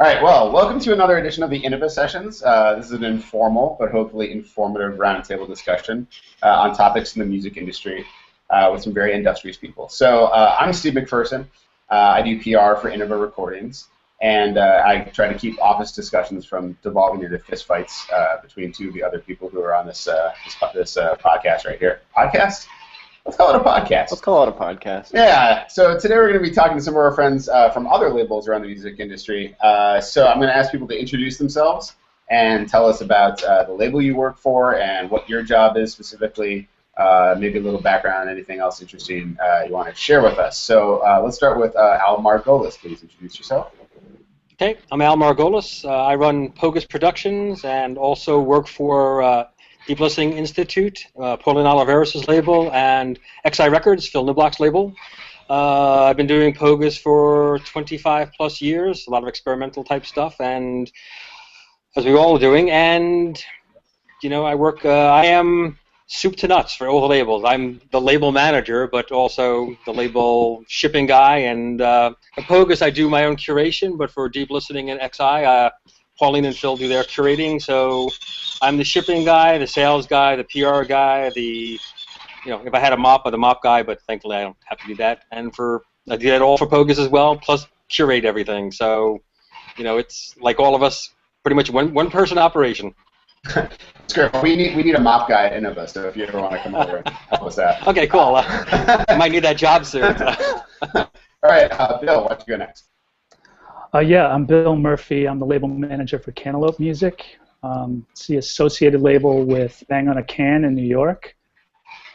All right, well, welcome to another edition of the Innova Sessions. This is an informal, but hopefully informative roundtable discussion on topics in the music industry with some very industrious people. So I'm Steve McPherson. I do PR for Innova Recordings, and I try to keep office discussions from devolving into fistfights between two of the other people who are on this podcast right here. Podcast? Let's call it a podcast. Let's call it a podcast. Yeah, so today we're going to be talking to some of our friends from other labels around the music industry. So I'm going to ask people to introduce themselves and tell us about the label you work for and what your job is specifically, maybe a little background, anything else interesting you want to share with us. So let's start with Al Margolis. Please introduce yourself. Okay, I'm Al Margolis. I run Pogus Productions and also work for Deep Listening Institute, Pauline Oliveros' label, and XI Records, Phil Niblock's label. I've been doing Pogus for 25 plus years, a lot of experimental type stuff, and as we're all doing, and you know, I am soup to nuts for all the labels. I'm the label manager, but also the label shipping guy, and at Pogus I do my own curation, but for Deep Listening and XI, Pauline and Phil do their curating, so I'm the shipping guy, the sales guy, the PR guy, if I had a mop, I'm the mop guy, but thankfully I don't have to do that. And I do that all for Pogus as well, plus curate everything. So, it's like all of us, pretty much one person operation. That's great. We need a mop guy at Innova, so if you ever want to come over and help us out. Okay, cool. I might need that job soon. All right, Bill, why don't you go next? Yeah, I'm Bill Murphy. I'm the label manager for Cantaloupe Music. It's the associated label with Bang on a Can in New York.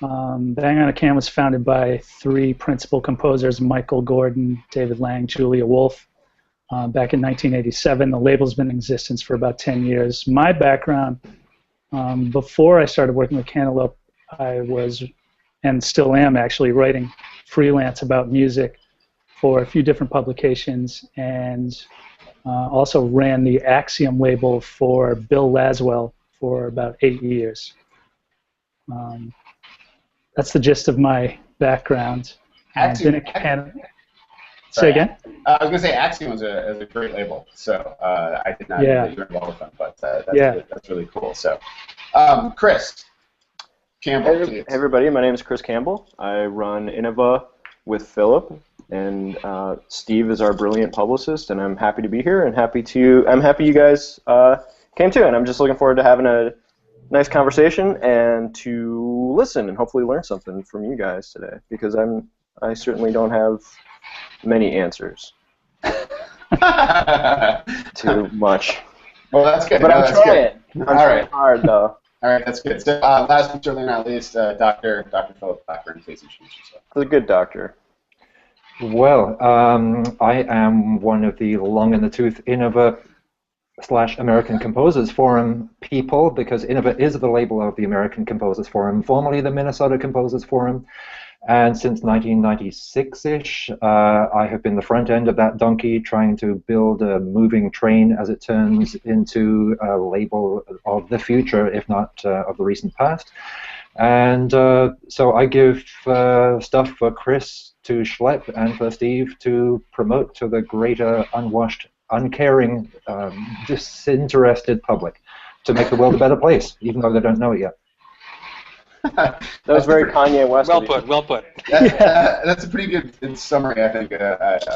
Bang on a Can was founded by three principal composers, Michael Gordon, David Lang, Julia Wolf, back in 1987. The label's been in existence for about 10 years. My background, before I started working with Cantaloupe, I was, and still am actually, writing freelance about music for a few different publications, and also ran the Axiom label for Bill Laswell for about 8 years. That's the gist of my background. Axiom. Say again? I was going to say Axiom is a great label, so I did not know that you were involved with them, but that's really cool. So, Chris Campbell. Hey everybody, my name is Chris Campbell. I run Innova with Philip, and Steve is our brilliant publicist, and I'm happy to be here, and I'm happy you guys came too, and I'm just looking forward to having a nice conversation and to listen and hopefully learn something from you guys today, because I certainly don't have many answers. Too much. Well, that's good. But I'm trying. I'm trying hard, though. All right, that's good. So, last but certainly not least, Dr. Philip Blackburn, please introduce yourself. The good doctor. Well, I am one of the long-in-the-tooth Innova/American Composers Forum people, because Innova is the label of the American Composers Forum, formerly the Minnesota Composers Forum, and since 1996-ish, I have been the front end of that donkey, trying to build a moving train as it turns into a label of the future, if not of the recent past. And so I give stuff for Chris to schlep and for Steve to promote to the greater unwashed, uncaring, disinterested public to make the world a better place, even though they don't know it yet. That was very Kanye West. Well put. That's a pretty good summary, I think, of a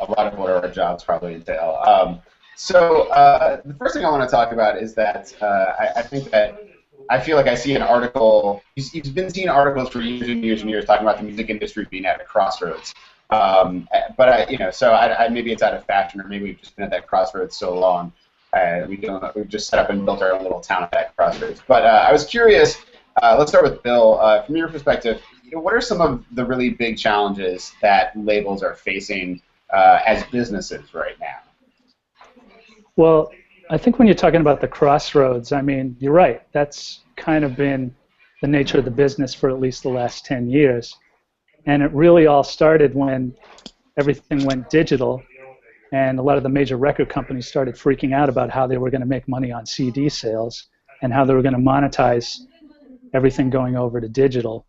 lot of what our jobs probably entail. So the first thing I want to talk about is that I think that I feel like I see an article. You've been seeing articles for years and years and years talking about the music industry being at a crossroads. But maybe it's out of fashion, or maybe we've just been at that crossroads so long. We've just set up and built our own little town at that crossroads. But I was curious. Let's start with Bill. From your perspective, what are some of the really big challenges that labels are facing as businesses right now? Well, I think when you're talking about the crossroads, I mean, you're right. That's kind of been the nature of the business for at least the last 10 years. And it really all started when everything went digital, and a lot of the major record companies started freaking out about how they were going to make money on CD sales and how they were going to monetize everything going over to digital.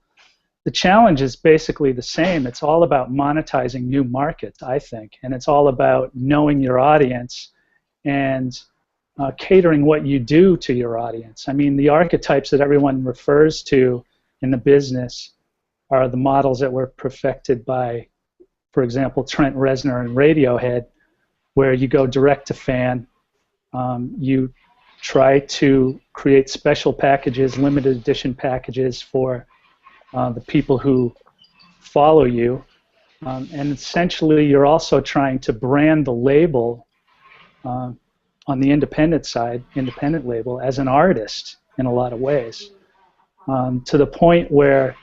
the challenge is basically the same. It's all about monetizing new markets, I think, and it's all about knowing your audience and catering what you do to your audience. I mean, the archetypes that everyone refers to in the business are the models that were perfected by, for example, Trent Reznor and Radiohead, where you go direct to fan, you try to create special packages, limited edition packages for the people who follow you, and essentially you're also trying to brand the label on the independent side, independent label, as an artist in a lot of ways, to the point where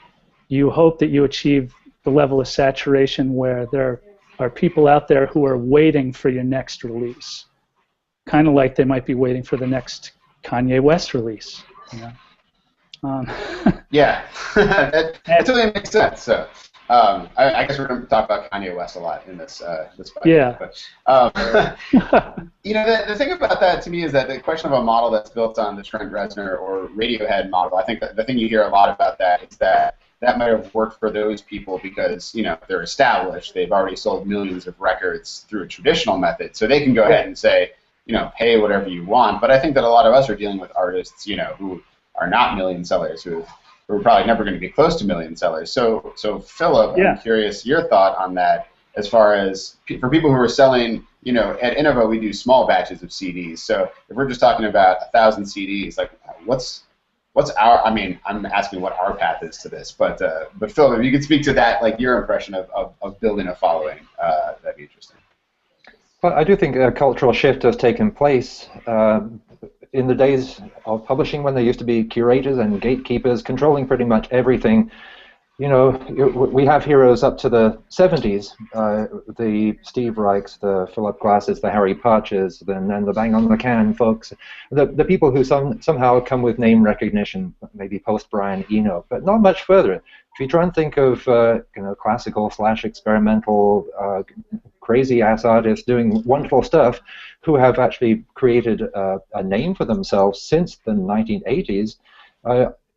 you hope that you achieve the level of saturation where there are people out there who are waiting for your next release, kind of like they might be waiting for the next Kanye West release. You know? Yeah, that totally makes sense. So, I guess we're going to talk about Kanye West a lot in this podcast. Yeah. But, you know, the thing about that to me is that the question of a model that's built on the Trent Reznor or Radiohead model, I think that the thing you hear a lot about that is that might have worked for those people because, you know, they're established. They've already sold millions of records through a traditional method, so they can go ahead and say, you know, pay whatever you want. But I think that a lot of us are dealing with artists, you know, who are not million sellers, who are probably never going to be close to million sellers. So Philip, I'm curious your thought on that as far as for people who are selling, you know, at Innova we do small batches of CDs. So if we're just talking about 1,000 CDs, like what's our, I mean, I'm asking what our path is to this, but Philip, if you could speak to that, like your impression of building a following, that'd be interesting. Well, I do think a cultural shift has taken place. In the days of publishing, when there used to be curators and gatekeepers controlling pretty much everything, you know, we have heroes up to the 70s, the Steve Reichs, the Philip Glasses, the Harry Partches, and then the Bang on the Can folks, the people who somehow come with name recognition, maybe post Brian Eno, but not much further. If you try and think of you know, classical / experimental crazy-ass artists doing wonderful stuff who have actually created a name for themselves since the 1980s,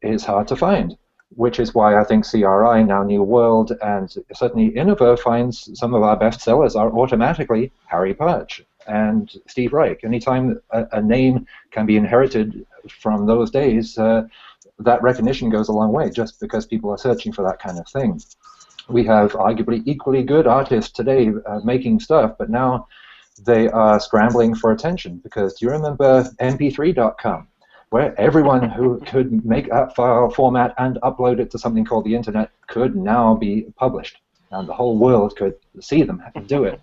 is hard to find, which is why I think CRI, now New World, and certainly Innova finds some of our best sellers are automatically Harry Partch and Steve Reich. Anytime a name can be inherited from those days, that recognition goes a long way, just because people are searching for that kind of thing. We have arguably equally good artists today making stuff, but now they are scrambling for attention, because do you remember mp3.com, where everyone who could make that file format and upload it to something called the internet could now be published, and the whole world could see them do it.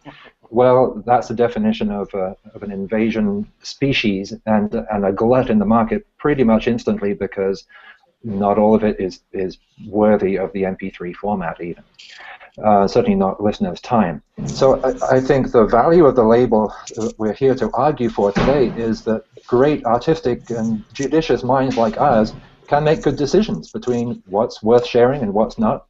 Well, that's the definition of an invasion species and a glut in the market pretty much instantly, because not all of it is worthy of the MP3 format even. Certainly not listeners' time. So I think the value of the label we're here to argue for today is that great artistic and judicious minds like ours can make good decisions between what's worth sharing and what's not.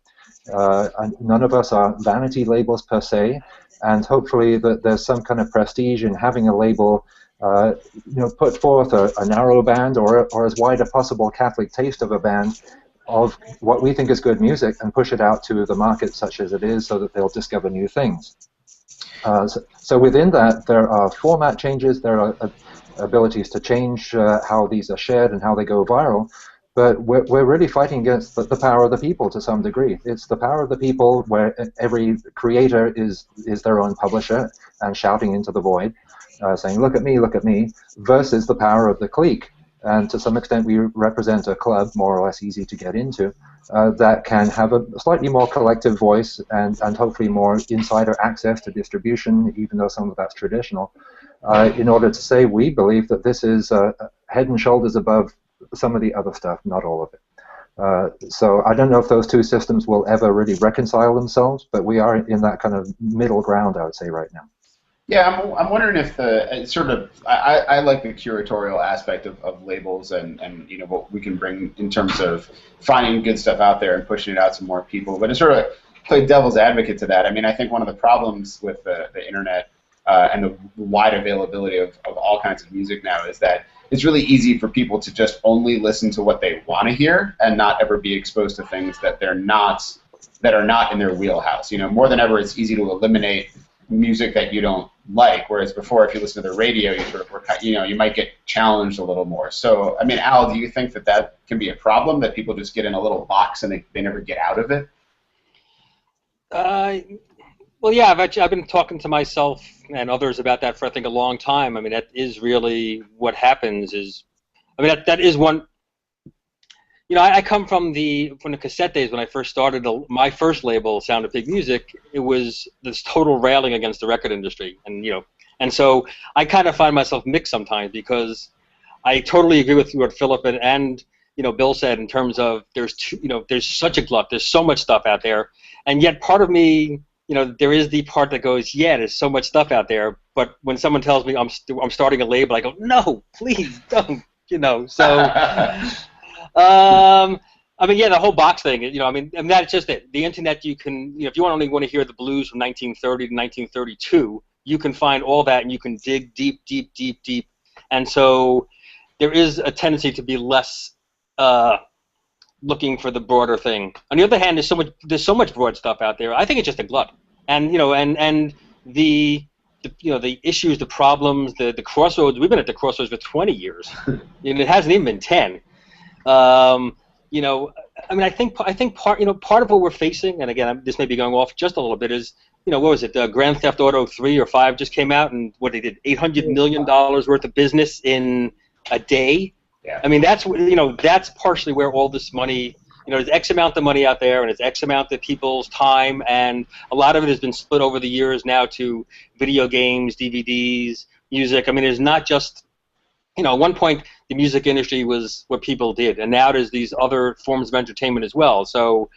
And none of us are vanity labels per se, and hopefully that there's some kind of prestige in having a label you know, put forth a narrow band or as wide a possible Catholic taste of a band of what we think is good music, and push it out to the market such as it is, so that they'll discover new things. So within that, there are format changes, there are abilities to change how these are shared and how they go viral, but we're really fighting against the power of the people to some degree. It's the power of the people where every creator is their own publisher and shouting into the void, saying, look at me, versus the power of the clique. And to some extent we represent a club, more or less easy to get into, that can have a slightly more collective voice and hopefully more insider access to distribution, even though some of that's traditional, in order to say we believe that this is head and shoulders above some of the other stuff, not all of it. So I don't know if those two systems will ever really reconcile themselves, but we are in that kind of middle ground, I would say, right now. Yeah, I'm wondering if the sort of I like the curatorial aspect of labels and you know what we can bring in terms of finding good stuff out there and pushing it out to more people. But to sort of play devil's advocate to that, I mean, I think one of the problems with the internet and the wide availability of all kinds of music now is that it's really easy for people to just only listen to what they want to hear and not ever be exposed to things that are not in their wheelhouse. More than ever, it's easy to eliminate music that you don't like, whereas before, if you listen to the radio, you sort of you might get challenged a little more. So, I mean, Al, do you think that can be a problem, that people just get in a little box and they never get out of it? Well, yeah, I've been talking to myself and others about that for, I think, a long time. I mean, that is really what happens is, I mean, that is one, I come from the cassette days when I first started. My first label, Sound of Pig Music, it was this total railing against the record industry. And so I kind of find myself mixed sometimes, because I totally agree with what Philip and Bill said in terms of there's such a glut, there's so much stuff out there, and yet part of me, there is the part that goes, yeah, there's so much stuff out there, but when someone tells me I'm starting a label, I go, no, please don't, so, I mean, yeah, the whole box thing, I mean, that's just it. The internet, you can, if you only want to hear the blues from 1930 to 1932, you can find all that, and you can dig deep, deep, deep, deep, and so there is a tendency to be less looking for the broader thing. On the other hand, there's so much broad stuff out there. I think it's just a glut, and and the issues, the problems, the crossroads. We've been at the crossroads for 20 years, and it hasn't even been 10. I mean, I think part of what we're facing, and again, this may be going off just a little bit, is what was it? Grand Theft Auto 3 or 5 just came out, and what they did, $800 million worth of business in a day. Yeah. I mean, that's partially where all this money, there's X amount of money out there, and it's X amount of people's time, and a lot of it has been split over the years now to video games, DVDs, music. I mean, there's not just, at one point the music industry was what people did, and now there's these other forms of entertainment as well. So,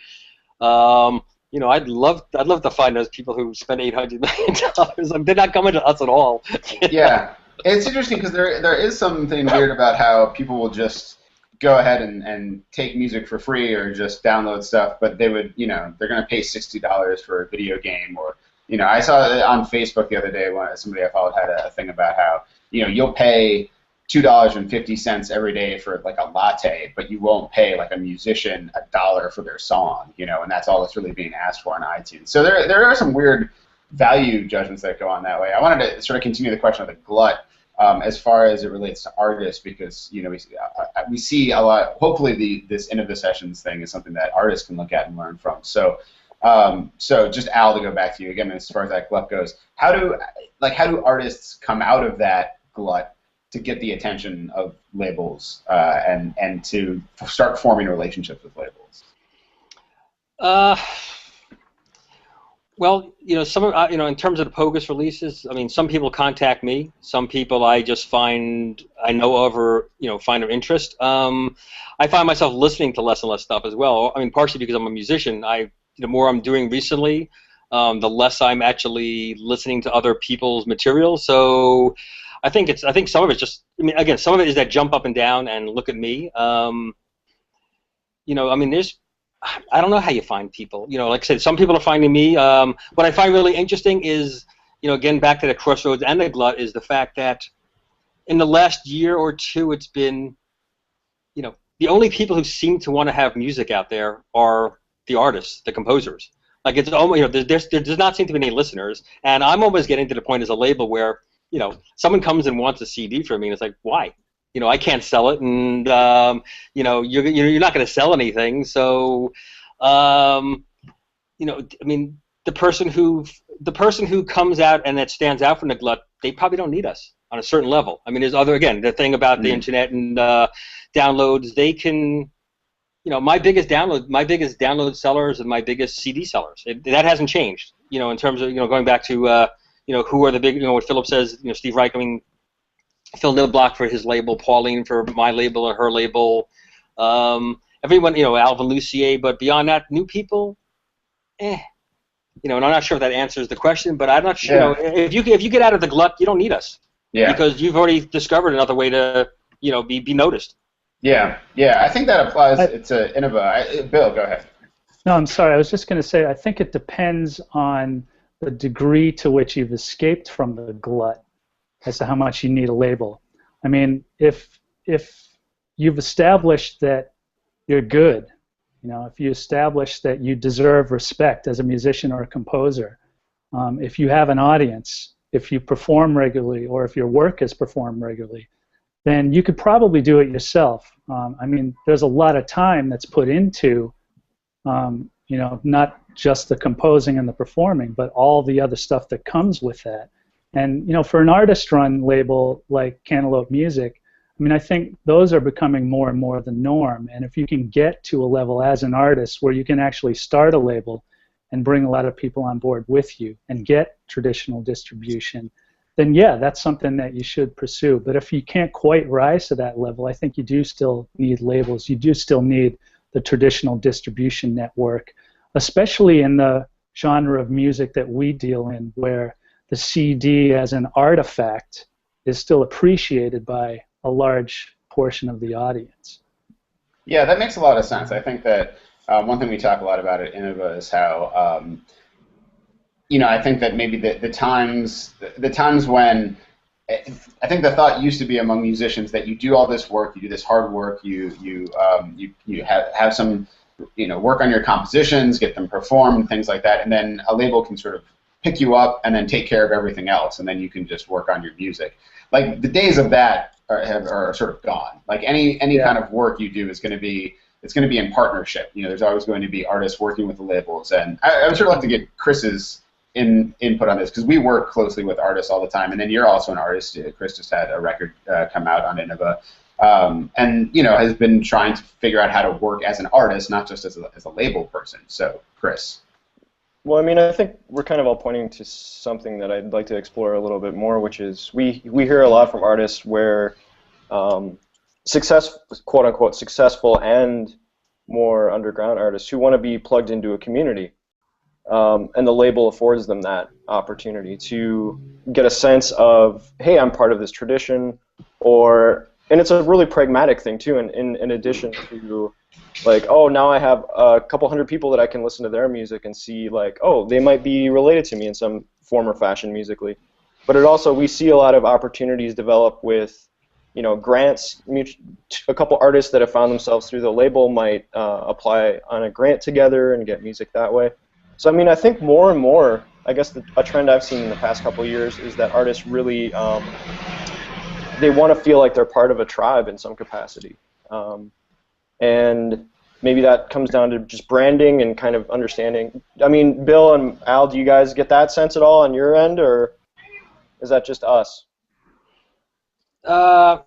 I'd love to find those people who spend $800 million. They're not coming to us at all. Yeah. It's interesting because there is something weird about how people will just go ahead and take music for free or just download stuff, but they would, they're going to pay $60 for a video game, or, I saw it on Facebook the other day when somebody I followed had a thing about how, you'll pay $2.50 every day for like a latte, but you won't pay like a musician $1 for their song, and that's all that's really being asked for on iTunes. So there are some weird value judgments that go on that way. I wanted to sort of continue the question of the glut as far as it relates to artists, because we see a lot. Hopefully, this Innova Sessions thing is something that artists can look at and learn from. So, just Al, to go back to you again, as far as that glut goes, how do artists come out of that glut to get the attention of labels and to start forming relationships with labels? Well, some of in terms of the Pogus releases, I mean, some people contact me. Some people I just find I know of or find of interest. I find myself listening to less and less stuff as well. I mean, partially because I'm a musician. The more I'm doing recently, the less I'm actually listening to other people's material. So I think some of it's just. I mean, again, some of it is that jump up and down and look at me. I mean, I don't know how you find people. Like I said, some people are finding me. What I find really interesting is, again, back to the crossroads and the glut, is the fact that in the last year or two, it's been, the only people who seem to want to have music out there are the artists, the composers. Like, it's almost, there does not seem to be any listeners, and I'm almost getting to the point as a label where, someone comes and wants a CD from me, and it's like, why? I can't sell it, and you're not going to sell anything. So, I mean, the person who comes out and that stands out from the glut, they probably don't need us on a certain level. I mean, there's the thing about the internet and downloads. They can, my biggest download sellers and my biggest CD sellers. That hasn't changed. In terms of going back to who are the big, what Philip says, Steve Reich. I mean, Phil Niblock for his label, Pauline for my label and her label, everyone, Alvin Lucier, but beyond that, new people, and I'm not sure if that answers the question, but I'm not sure, if you get out of the glut, you don't need us, because you've already discovered another way to, be noticed. Yeah, I think that applies to Innova. Bill, go ahead. No, I'm sorry, I was just going to say, I think it depends on the degree to which you've escaped from the glut as to how much you need a label. I mean, if you've established that you're good, if you establish that you deserve respect as a musician or a composer, if you have an audience, if you perform regularly, or if your work is performed regularly, then you could probably do it yourself. I mean, there's a lot of time that's put into, not just the composing and the performing, but all the other stuff that comes with that. And, for an artist-run label like Cantaloupe Music, I mean, I think those are becoming more and more the norm. And if you can get to a level as an artist where you can actually start a label and bring a lot of people on board with you and get traditional distribution, then yeah, that's something that you should pursue. But if you can't quite rise to that level, I think you do still need labels. You do still need the traditional distribution network, especially in the genre of music that we deal in, where the CD as an artifact is still appreciated by a large portion of the audience. Yeah, that makes a lot of sense. I think that one thing we talk a lot about at Innova is how, I think that maybe the times when I think the thought used to be among musicians that you do all this work, you do this hard work, you have some work on your compositions, get them performed, things like that, and then a label can sort of pick you up and then take care of everything else, and then you can just work on your music. Like the days of that are sort of gone. Like any kind of work you do is going to be in partnership. There's always going to be artists working with the labels, and I would sort of like to get Chris's input on this, because we work closely with artists all the time, and then you're also an artist. Chris just had a record come out on Innova, and has been trying to figure out how to work as an artist, not just as a label person. So, Chris. Well, I mean, I think we're kind of all pointing to something that I'd like to explore a little bit more, which is we hear a lot from artists where quote unquote successful and more underground artists who want to be plugged into a community. And the label affords them that opportunity to get a sense of, hey, I'm part of this tradition, and it's a really pragmatic thing too, in addition to, like, oh, now I have a couple hundred people that I can listen to their music and see, like, oh, they might be related to me in some form or fashion musically. But we see a lot of opportunities develop with, grants. A couple artists that have found themselves through the label might apply on a grant together and get music that way. So, I mean, I think more and more, I guess a trend I've seen in the past couple of years is that artists really, they want to feel like they're part of a tribe in some capacity. And maybe that comes down to just branding and kind of understanding. I mean, Bill and Al, do you guys get that sense at all on your end, or is that just us? I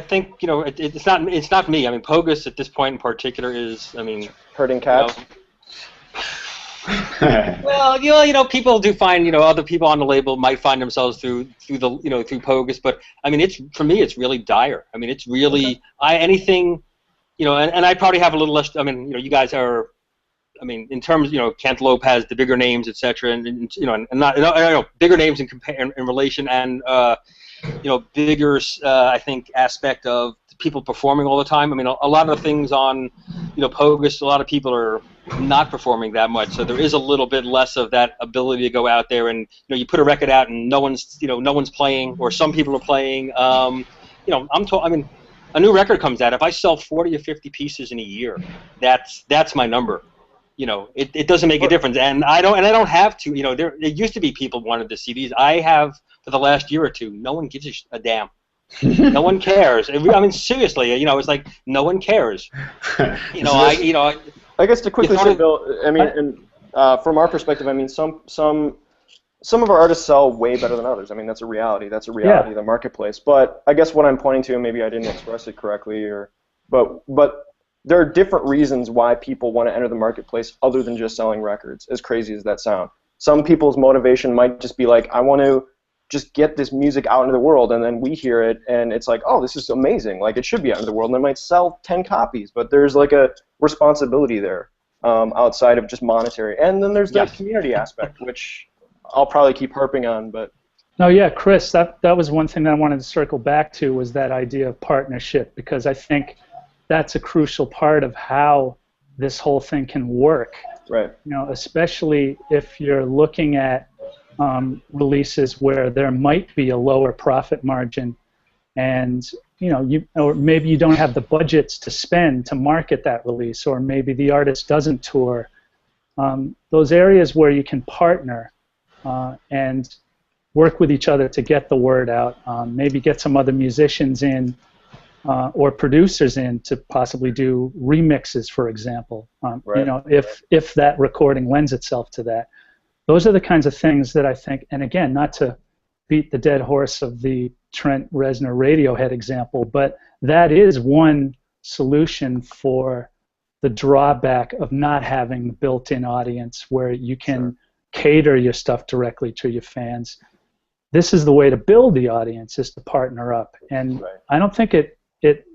think, it's not me. I mean, Pogus at this point in particular is, I mean, herding cats. Well, people do find, other people on the label might find themselves through Pogus, but I mean, for me, it's really dire. I mean, it's really anything, and I probably have a little less. I mean, you guys are, I mean, in terms, Cantaloupe has the bigger names, etc., and not bigger names in relation, and bigger, I think, aspect of people performing all the time. I mean, a lot of the things on, Pogus, a lot of people are not performing that much, so there is a little bit less of that ability to go out there and, you put a record out and no one's playing, or some people are playing. I mean, a new record comes out. If I sell 40 or 50 pieces in a year, that's my number. It doesn't make a difference, and I don't have to. There used to be people wanted the CDs. I have for the last year or two. No one gives a damn. No one cares. I mean, seriously, it's like no one cares. I guess to quickly say, Bill, I mean, and from our perspective, I mean, some of our artists sell way better than others. I mean, that's a reality. That's a reality of the marketplace. But I guess what I'm pointing to, and maybe I didn't express it correctly, but there are different reasons why people want to enter the marketplace other than just selling records, as crazy as that sounds. Some people's motivation might just be like, I want to just get this music out into the world, and then we hear it, and it's like, oh, this is amazing. Like, it should be out into the world, and they might sell 10 copies, but there's like a responsibility there outside of just monetary. And then there's that community aspect, which I'll probably keep harping on, but... No, yeah, Chris, that was one thing that I wanted to circle back to, was that idea of partnership, because I think that's a crucial part of how this whole thing can work. Right. You know, especially if you're looking at releases where there might be a lower profit margin, and you know, or maybe you don't have the budgets to spend to market that release, or maybe the artist doesn't tour. Those areas where you can partner and work with each other to get the word out, maybe get some other musicians in or producers in to possibly do remixes, for example. Right. You know, if that recording lends itself to that. Those are the kinds of things that I think, and again, not to beat the dead horse of the Trent Reznor Radiohead example, but that is one solution for the drawback of not having the built-in audience where you can cater your stuff directly to your fans. This is the way to build the audience, is to partner up. And I don't think it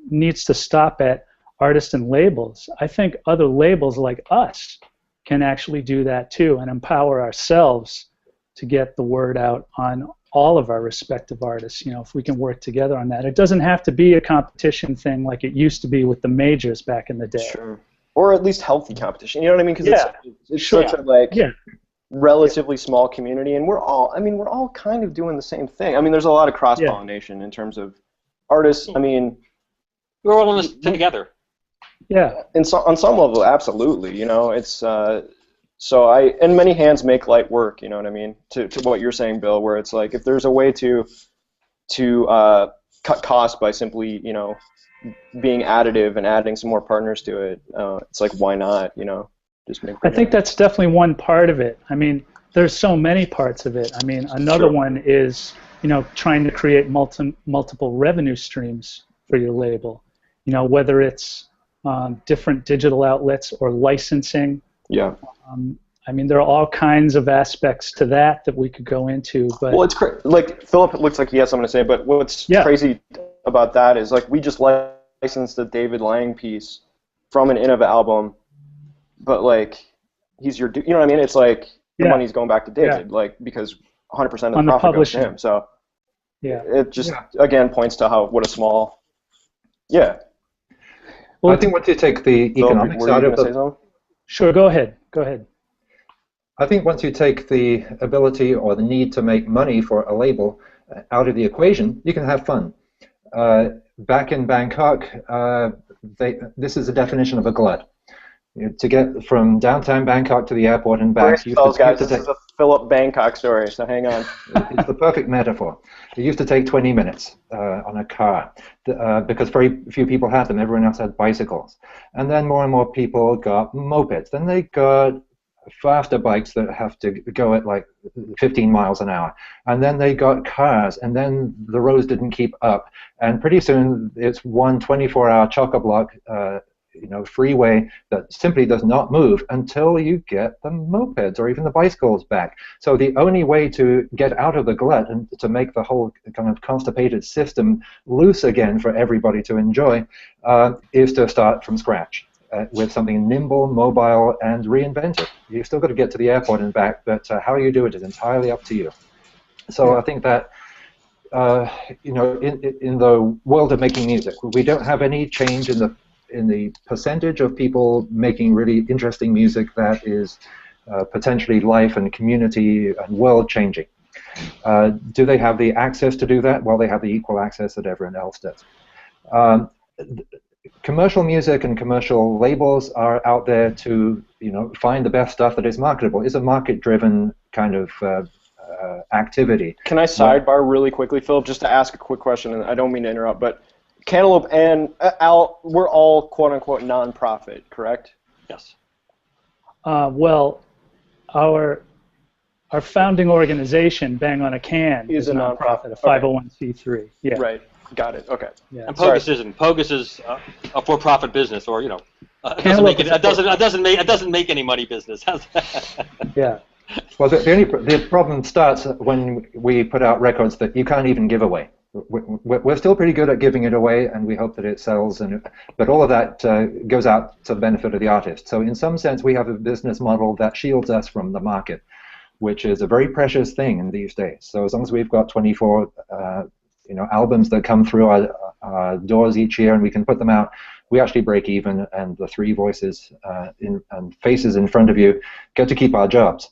needs to stop at artists and labels. I think other labels like us can actually do that too and empower ourselves to get the word out on all of our respective artists. You know, if we can work together on that. It doesn't have to be a competition thing like it used to be with the majors back in the day. Sure. Or at least healthy competition. You know what I mean? Because it's such a relatively small community, and we're all kind of doing the same thing. I mean, there's a lot of cross-pollination in terms of artists. I mean, we're all in this together. Yeah. And so, on some level, absolutely. You know, it's and many hands make light work. You know what I mean? To what you're saying, Bill, where it's like if there's a way to cut costs by simply, you know, being additive and adding some more partners to it, it's like, why not? You know, just make. I think that's definitely one part of it. I mean, there's so many parts of it. I mean, another one is, you know, trying to create multiple revenue streams for your label. You know, whether it's different digital outlets or licensing. Yeah. I mean, there are all kinds of aspects to that we could go into. But well, it's like Philip looks like he has something to say, but what's crazy about that is like we just licensed the David Lang piece from an Innova album, but like he's you know what I mean? It's like the money's going back to David, like because 100% of the profit goes to him. So it just again points to what a small Well, I think once you take the economics out of it. Sure, go ahead. Go ahead. I think once you take the ability or the need to make money for a label out of the equation, you can have fun. Back in Bangkok, this is a definition of a glut. To get from downtown Bangkok to the airport and back. This is a Philip Bangkok story, so hang on. It's the perfect metaphor. It used to take 20 minutes on a car because very few people had them. Everyone else had bicycles. And then more and more people got mopeds. Then they got faster bikes that have to go at like 15 miles an hour. And then they got cars, and then the roads didn't keep up. And pretty soon it's one 24-hour chock-a-block freeway that simply does not move until you get the mopeds or even the bicycles back. So the only way to get out of the glut and to make the whole kind of constipated system loose again for everybody to enjoy is to start from scratch with something nimble, mobile, and reinventive. You've still got to get to the airport and back, but how you do it is entirely up to you. So I think that in the world of making music, we don't have any change in the percentage of people making really interesting music that is potentially life and community and world-changing. Do they have the access to do that? Well, they have the equal access that everyone else does. Commercial music and commercial labels are out there to find the best stuff that is marketable. It's a market-driven kind of activity. Can I sidebar really quickly, Philip, just to ask a quick question, and I don't mean to interrupt, but Cantaloupe and Al, we're all quote-unquote non-profit, correct? Yes. Well, our founding organization, Bang on a Can, is a non-profit, a 501c3. Yeah. Right. Got it. Okay. Yeah. And Pogus isn't. Pogus is a for-profit business, or it doesn't make any money business. Yeah. Well, the problem starts when we put out records that you can't even give away. We're still pretty good at giving it away, and we hope that it sells. But all of that goes out to the benefit of the artist. So in some sense, we have a business model that shields us from the market, which is a very precious thing in these days. So as long as we've got 24 albums that come through doors each year, and we can put them out. We actually break even, and the three voices and faces in front of you get to keep our jobs.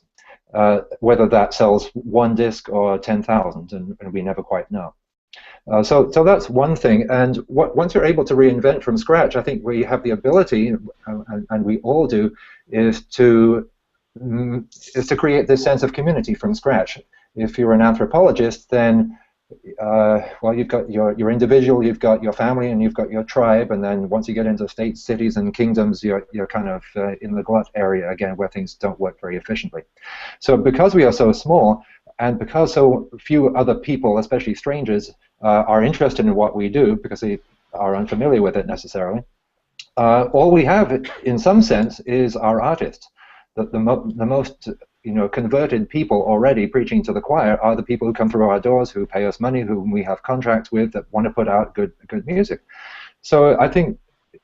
Whether that sells one disc or 10,000, and we never quite know. So that's one thing, and once you're able to reinvent from scratch, I think we have the ability, and we all do, is to create this sense of community from scratch. If you're an anthropologist, then well, you've got your individual, you've got your family, and you've got your tribe, and then once you get into states, cities, and kingdoms, you're kind of in the glut area again, where things don't work very efficiently. So because we are so small, and because so few other people, especially strangers, are interested in what we do because they are unfamiliar with it necessarily, all we have, in some sense, is our artists. The most converted people already preaching to the choir are the people who come through our doors, who pay us money, whom we have contracts with, that want to put out good music. So I think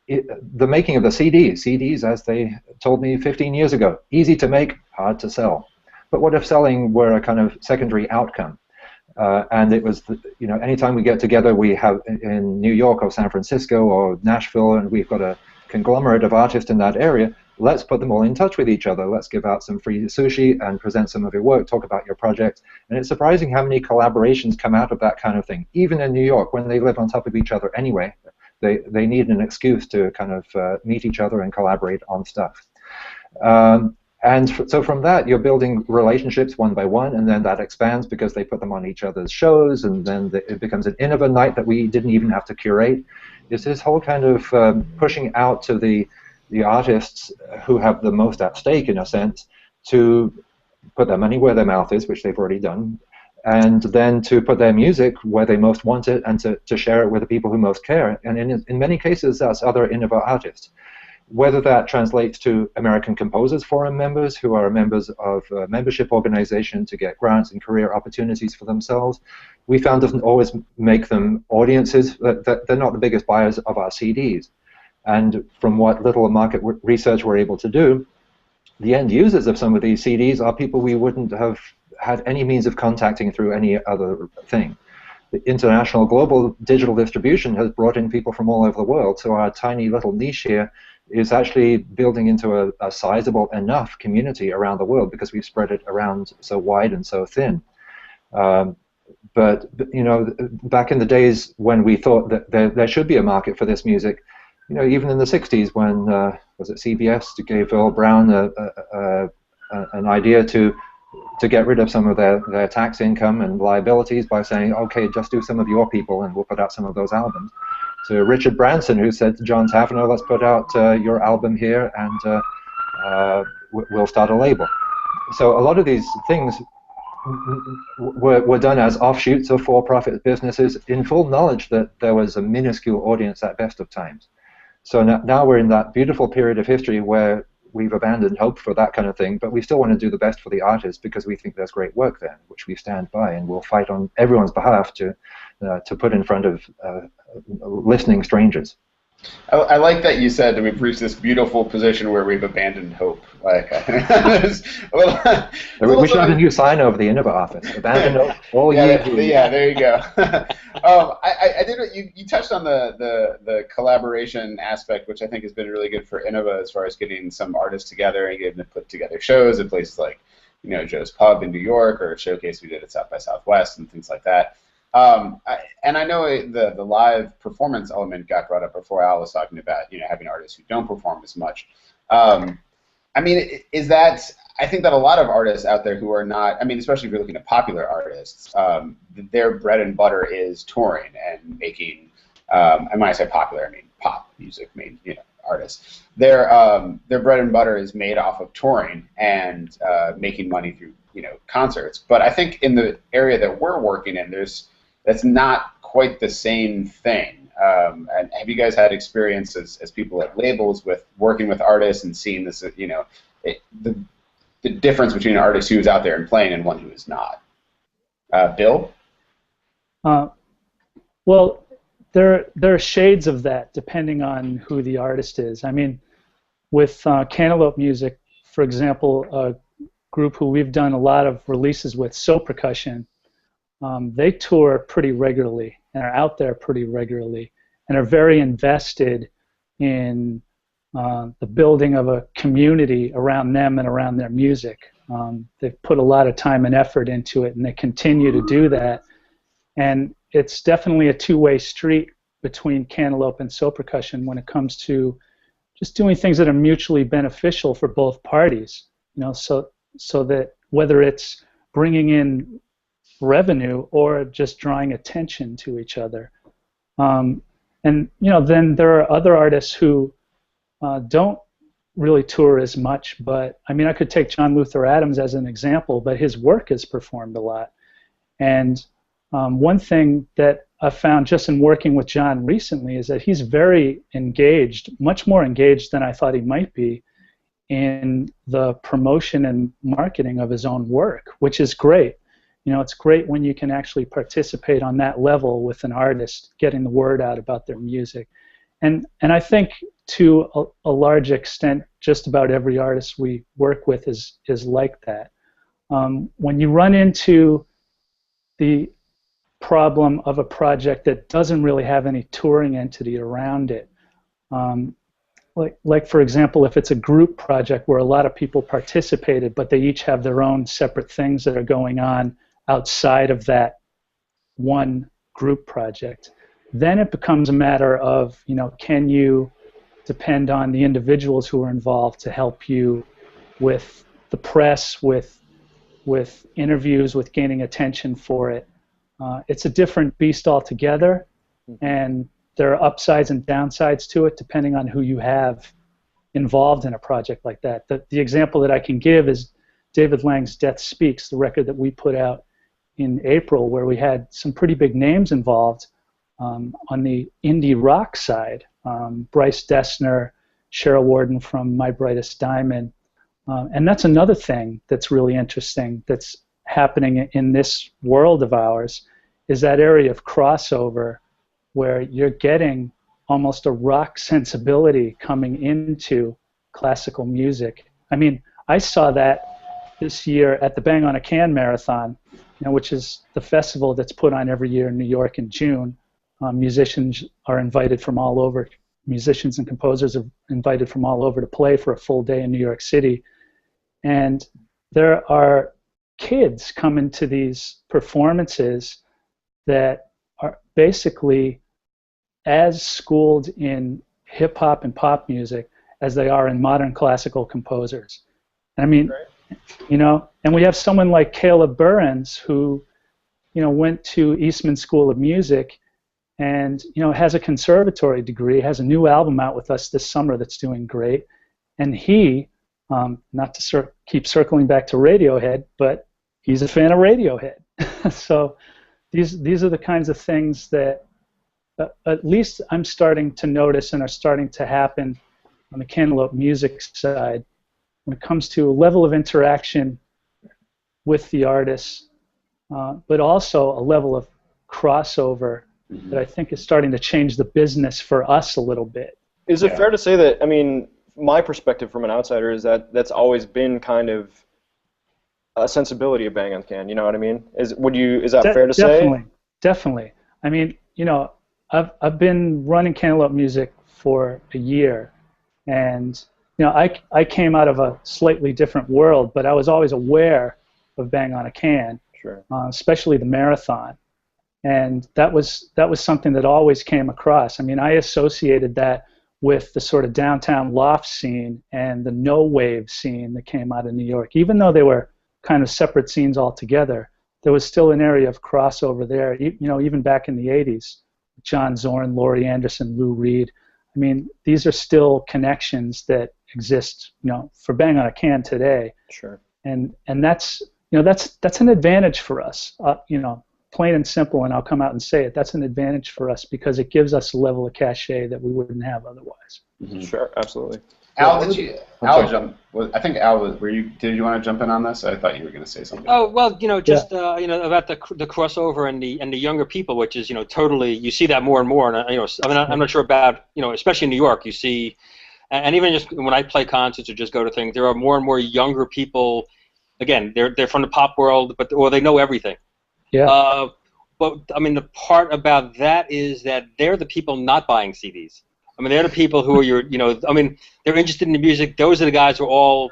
the making of the CDs, as they told me 15 years ago, easy to make, hard to sell. But what if selling were a kind of secondary outcome? And it was, anytime we get together, we have in New York or San Francisco or Nashville, and we've got a conglomerate of artists in that area, let's put them all in touch with each other. Let's give out some free sushi and present some of your work, talk about your project. And it's surprising how many collaborations come out of that kind of thing. Even in New York, when they live on top of each other anyway, they need an excuse to kind of meet each other and collaborate on stuff. And so from that, you're building relationships one by one, and then that expands because they put them on each other's shows, and then it becomes an Innova night that we didn't even have to curate. It's this whole kind of pushing out to the artists who have the most at stake, in a sense, to put their money where their mouth is, which they've already done, and then to put their music where they most want it, and to share it with the people who most care. And in many cases, that's other Innova artists. Whether that translates to American Composers Forum members who are members of a membership organization to get grants and career opportunities for themselves, we found doesn't always make them audiences. They're not the biggest buyers of our CDs. And from what little market research we're able to do, the end users of some of these CDs are people we wouldn't have had any means of contacting through any other thing. The international global digital distribution has brought in people from all over the world, so our tiny little niche here is actually building into a sizable enough community around the world because we've spread it around so wide and so thin. But back in the days when we thought that there should be a market for this music, even in the 60s when, was it CBS, gave Earl Brown an idea to get rid of some of their tax income and liabilities by saying, okay, just do some of your people and we'll put out some of those albums. To Richard Branson, who said to John Tavener, let's put out your album here and we'll start a label. So a lot of these things were done as offshoots of for-profit businesses in full knowledge that there was a minuscule audience at best of times. So now we're in that beautiful period of history where we've abandoned hope for that kind of thing, but we still want to do the best for the artists because we think there's great work there, which we stand by, and we'll fight on everyone's behalf to put in front of listening strangers. I like that you said that we've reached this beautiful position where we've abandoned hope. Like, we should have a new sign over the Innova office. Abandon hope all year. Yeah, there you go. I did. You touched on the collaboration aspect, which I think has been really good for Innova as far as getting some artists together and getting them to put together shows at places like, Joe's Pub in New York, or a showcase we did at South by Southwest and things like that. And I know the live performance element got brought up before. Al was talking about having artists who don't perform as much. I mean, is that? I think that a lot of artists out there who are not. I mean, especially if you're looking at popular artists, their bread and butter is touring and making. And when I say popular, I mean pop music, artists. Their bread and butter is made off of touring and making money through concerts. But I think in the area that we're working in, that's not quite the same thing. And have you guys had experiences as people at labels with working with artists and seeing this, the difference between an artist who is out there and playing and one who is not? Bill? Well, there are shades of that depending on who the artist is. I mean, with Cantaloupe Music, for example, a group who we've done a lot of releases with, So Percussion, they tour pretty regularly and are out there pretty regularly. and are very invested in the building of a community around them and around their music. They've put a lot of time and effort into it, and they continue to do that. And it's definitely a two-way street between Cantaloupe and So Percussion when it comes to just doing things that are mutually beneficial for both parties. So that whether it's bringing in revenue or just drawing attention to each other. And then there are other artists who don't really tour as much, but I mean, I could take John Luther Adams as an example, but his work has performed a lot. And one thing that I found just in working with John recently is that he's very engaged, much more engaged than I thought he might be, in the promotion and marketing of his own work, which is great. It's great when you can actually participate on that level with an artist, getting the word out about their music. And I think to a large extent, just about every artist we work with is like that. When you run into the problem of a project that doesn't really have any touring entity around it, like for example, if it's a group project where a lot of people participated, but they each have their own separate things that are going on outside of that one group project, then it becomes a matter of, can you depend on the individuals who are involved to help you with the press, with interviews, with gaining attention for it. It's a different beast altogether, and there are upsides and downsides to it depending on who you have involved in a project like that. The example that I can give is David Lang's Death Speaks, the record that we put out in April, where we had some pretty big names involved on the indie rock side. Bryce Dessner, Cheryl Warden from My Brightest Diamond. And that's another thing that's really interesting that's happening in this world of ours, is that area of crossover where you're getting almost a rock sensibility coming into classical music. I mean, I saw that this year at the Bang on a Can Marathon, which is the festival that's put on every year in New York in June. Musicians are invited from all over. Musicians and composers are invited from all over to play for a full day in New York City. And there are kids coming to these performances that are basically as schooled in hip-hop and pop music as they are in modern classical composers. I mean, and we have someone like Caleb Burns who, went to Eastman School of Music and, has a conservatory degree, has a new album out with us this summer that's doing great. And he, not to keep circling back to Radiohead, but he's a fan of Radiohead. So these are the kinds of things that at least I'm starting to notice and are starting to happen on the Cantaloupe music side when it comes to a level of interaction with the artists, but also a level of crossover that I think is starting to change the business for us a little bit. Is it fair to say that, I mean, my perspective from an outsider is that that's always been kind of a sensibility of Bang on the Can, you know what I mean? Is that fair to say? Definitely. I mean, I've been running Cantaloupe Music for a year, and I came out of a slightly different world, but I was always aware of Bang on a Can, sure. Especially the marathon, and that was something that always came across. I mean, I associated that with the sort of downtown loft scene and the no wave scene that came out of New York. Even though they were kind of separate scenes altogether, there was still an area of crossover there. Even back in the '80s. John Zorn, Laurie Anderson, Lou Reed. I mean, these are still connections that exist, for Bang on a Can today. Sure. And that's an advantage for us, plain and simple. And I'll come out and say it. That's an advantage for us because it gives us a level of cachet that we wouldn't have otherwise. Mm-hmm. Sure, absolutely. Al, I think Al, did you want to jump in on this? I thought you were going to say something. Oh well, about the crossover and the younger people, which is totally, you see that more and more, and I'm not sure about especially in New York, you see, and even just when I play concerts or just go to things, there are more and more younger people. Again, they're from the pop world, or they know everything. Yeah. but I mean, the part about that is that they're the people not buying CDs. I mean, they're the people who are I mean, they're interested in the music. Those are the guys who are all,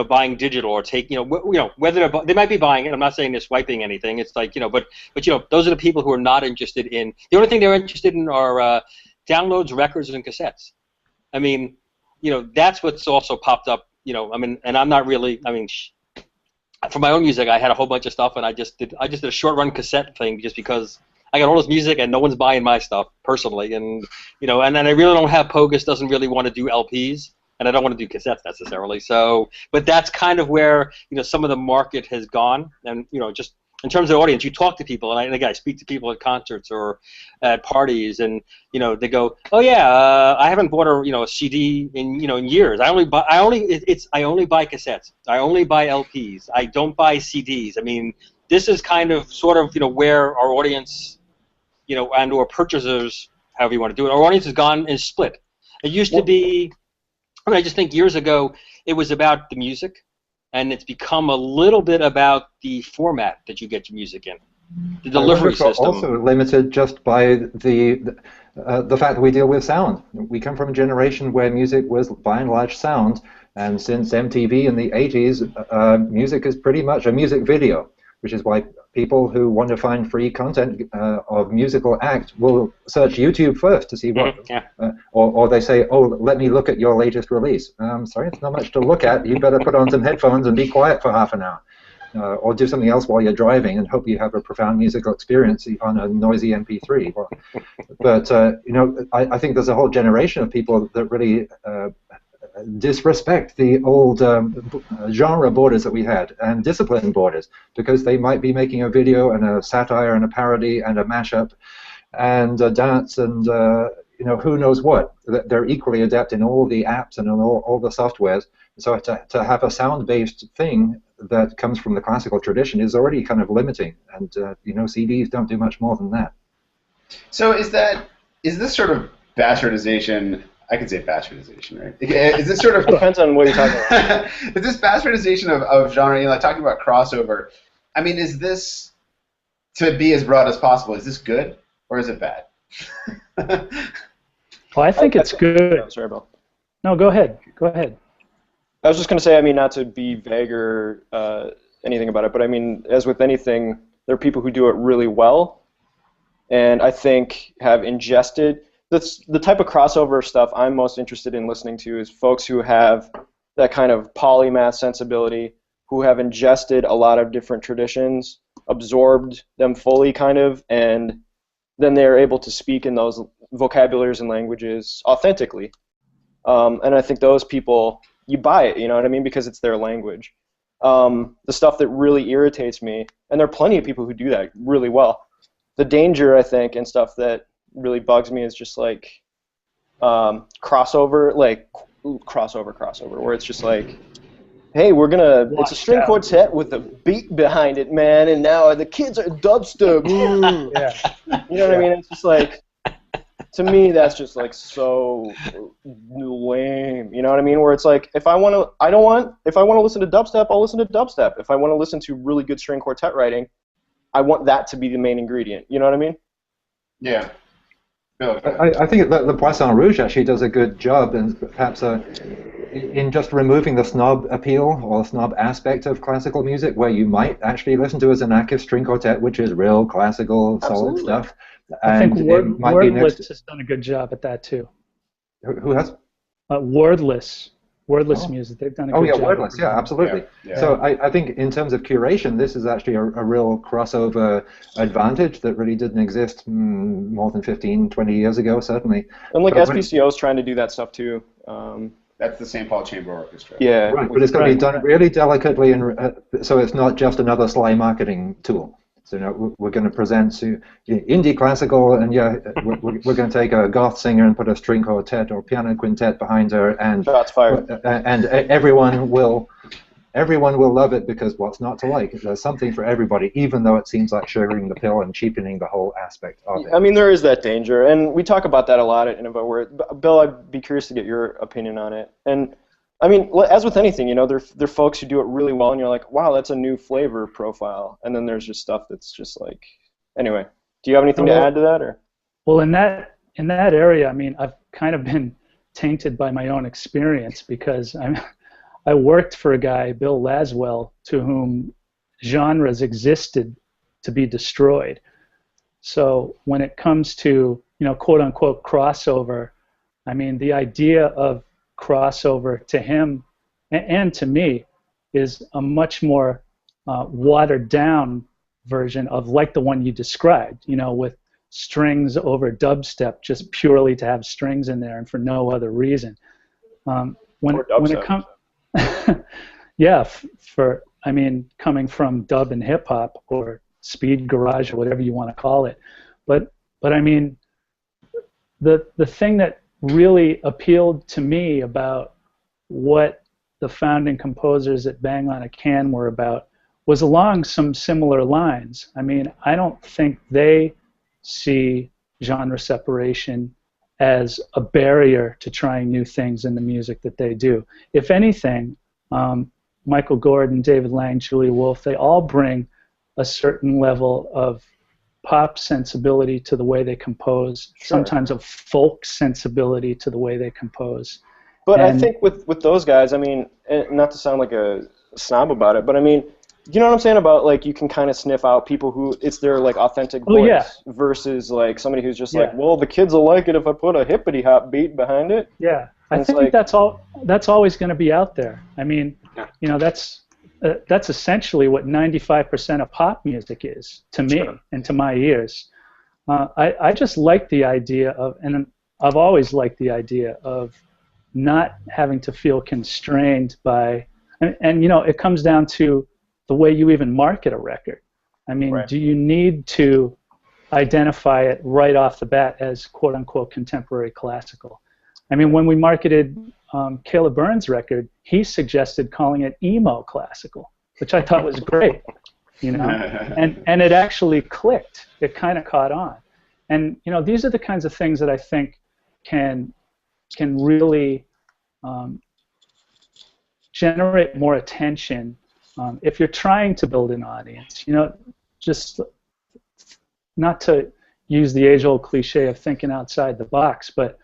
buying digital or whether they might be buying it. I'm not saying they're swiping anything. It's like, but those are the people who are not interested in. The only thing they're interested in are downloads, records, and cassettes. I mean, that's what's also popped up. I mean, and I'm not really. I mean, for my own music, I had a whole bunch of stuff, and I just did a short run cassette thing just because I got all this music and no one's buying my stuff personally, and and then I really don't have Pogus doesn't really want to do LPs. And I don't want to do cassettes necessarily. So, but that's kind of where some of the market has gone. And just in terms of the audience, you talk to people, and I speak to people at concerts or at parties, and they go, "Oh yeah, I haven't bought a CD in in years. I only buy cassettes. I only buy LPs. I don't buy CDs. I mean, this is kind of sort of where our audience, and or purchasers, however you want to do it, our audience has gone and split. It used to be. I mean, I just think years ago it was about the music, and it's become a little bit about the format that you get your music in, the delivery system. Also limited just by the fact that we deal with sound. We come from a generation where music was by and large sound, and since MTV in the 80s, music is pretty much a music video, which is why people who want to find free content of musical act will search YouTube first to see what, or they say, oh, let me look at your latest release. Sorry, it's not much to look at. You better put on some headphones and be quiet for half an hour. Or do something else while you're driving and hope you have a profound musical experience on a noisy MP3. But I think there's a whole generation of people that really disrespect the old genre borders that we had and discipline borders, because they might be making a video and a satire and a parody and a mashup and a dance and who knows what. They're equally adept in all the apps and in all the softwares. So to have a sound-based thing that comes from the classical tradition is already kind of limiting, and CDs don't do much more than that. So is this sort of bastardization? I could say bastardization, right? Is this sort of depends on what you're talking about. Is this bastardization of genre? Talking about crossover. I mean, is this, to be as broad as possible? Is this good or is it bad? Well, I think it's good. Oh, sorry, Bill. No, go ahead. Go ahead. I was just going to say, I mean, not to be vague or anything about it, but I mean, as with anything, there are people who do it really well, and I think have ingested. The type of crossover stuff I'm most interested in listening to is folks who have that kind of polymath sensibility, who have ingested a lot of different traditions, absorbed them fully kind of, and then they're able to speak in those vocabularies and languages authentically. And I think those people, you buy it, you know what I mean, because it's their language. The stuff that really irritates me, and there are plenty of people who do that really well. The danger, I think, and stuff that really bugs me is just like crossover, where it's just like, hey, it's a string quartet with a beat behind it, man, and now the kids are dubstep. Yeah. You know what I mean? It's just like, to me, that's just like so lame. You know what I mean? Where it's like, if I want to listen to dubstep, I'll listen to dubstep. If I want to listen to really good string quartet writing, I want that to be the main ingredient. You know what I mean? Yeah. I think that the Poisson Rouge actually does a good job, and perhaps in just removing the snob appeal or snob aspect of classical music, where you might actually listen to as an active string quartet, which is real classical, solid stuff. I think And Wordless has done a good job at that too. Who has? Wordless music. They've done a good job. Oh yeah, Wordless. Yeah, absolutely. Yeah. So I think in terms of curation, this is actually a real crossover advantage that really didn't exist more than 15, 20 years ago, certainly. And like SPCO is trying to do that stuff too. That's the St. Paul Chamber Orchestra. Yeah. Right, but it's got to be done really delicately, and so it's not just another sly marketing tool. So we're going to present indie classical, and we're going to take a goth singer and put a string quartet or piano quintet behind her, and shots fired. And everyone will love it, because what's not to like? There's something for everybody, even though it seems like sugaring the pill and cheapening the whole aspect of it. I mean, there is that danger, and we talk about that a lot at Innova. Where, Bill, I'd be curious to get your opinion on it. And I mean, as with anything, there are folks who do it really well, and you're like, wow, that's a new flavor profile. And then there's just stuff that's just like, anyway. Do you have anything to add to that, or? Well, in that area, I mean, I've kind of been tainted by my own experience because I worked for a guy, Bill Laswell, to whom genres existed to be destroyed. So when it comes to, quote unquote crossover, I mean, the idea of crossover to him and to me is a much more watered down version of like the one you described, with strings over dubstep just purely to have strings in there and for no other reason. When it comes, yeah, coming from dub and hip hop or speed garage or whatever you want to call it, but I mean, the thing that really appealed to me about what the founding composers at Bang on a Can were about was along some similar lines. I mean, I don't think they see genre separation as a barrier to trying new things in the music that they do. If anything, Michael Gordon, David Lang, Julia Wolf, they all bring a certain level of pop sensibility to the way they compose, Sure. sometimes a folk sensibility to the way they compose. But I think with those guys, I mean, not to sound like a snob about it, but I mean, you know what I'm saying about, like, you can kind of sniff out people who it's their, like, authentic voice versus, like, somebody who's just like, well, the kids will like it if I put a hippity hop beat behind it. Yeah, And I think like, that's always going to be out there. I mean, that's essentially what 95% of pop music is to me and to my ears. I just like the idea of, and I've always liked the idea of not having to feel constrained by, and it comes down to the way you even market a record. I mean, do you need to identify it right off the bat as quote-unquote contemporary classical? I mean, when we marketed Caleb Burns' record, he suggested calling it emo classical, which I thought was great, and it actually clicked. It kind of caught on. And, these are the kinds of things that I think can really generate more attention if you're trying to build an audience. Just not to use the age-old cliche of thinking outside the box, but